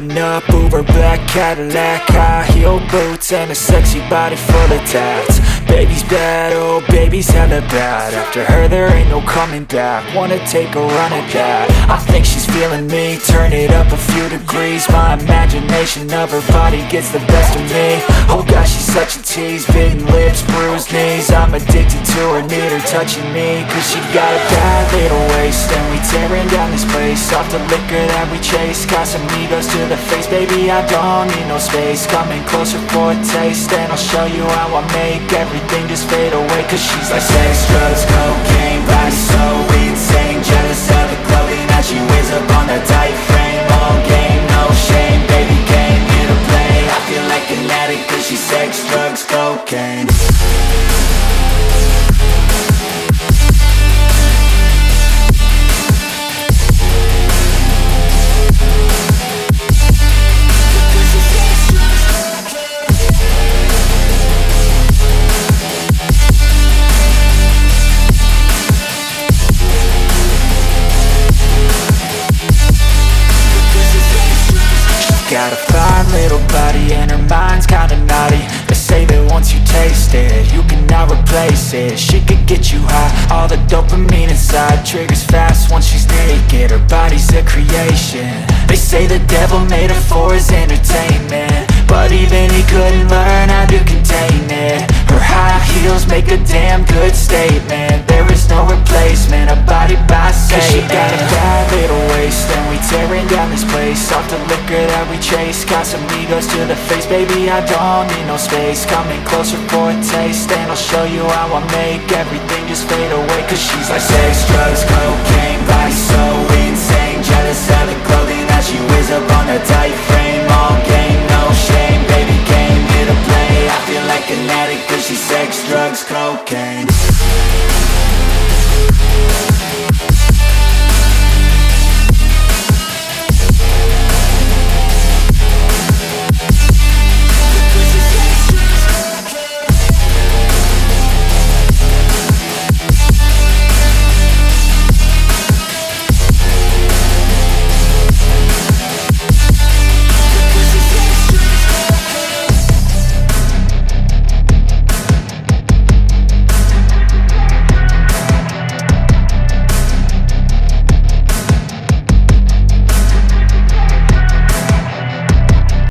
Driving up Uber black Cadillac, high heel boots and a sexy body full of tats. Baby's bad, oh baby's hella bad. After her there ain't no coming back. Wanna take a run at that. I think she's feeling me, turn it up a few degrees. My imagination of her body gets the best of me. Oh gosh, she's such a tease, bitten lips, bruised knees. I'm addicted to her, need her touching me, cause she got a bad little waist. And we tearing down this place, off the liquor that we chase. Got some egos to the face, baby I don't need no space. Coming closer for a taste, and I'll show you how I make everything just fade away. Cause she's like sex, drugs, cocaine, body so insane. Jealous of the clothing that she wears up on that tight frame. All game, no shame, baby came here to play. I feel like an addict cause she's sex, drugs, cocaine. Got a fine little body and her mind's kinda naughty. They say that once you taste it, you cannot replace it. She could get you high, all the dopamine inside triggers fast once she's naked. Her body's a creation. They say the devil made her for his entertainment, but even he couldn't learn how to contain it. Her high heels make a damn good statement. There is no replacement, a body by Satan. Cause she got a bad little waist, and we tearing down this place, off the liquor that we chase. Got some egos to the face, baby I don't need no space. Coming closer for a taste, and I'll show you how I make everything just fade away. Cause she's like sex, drugs, cocaine, body so insane. Jealous of the clothing that she wears up on her tight frame.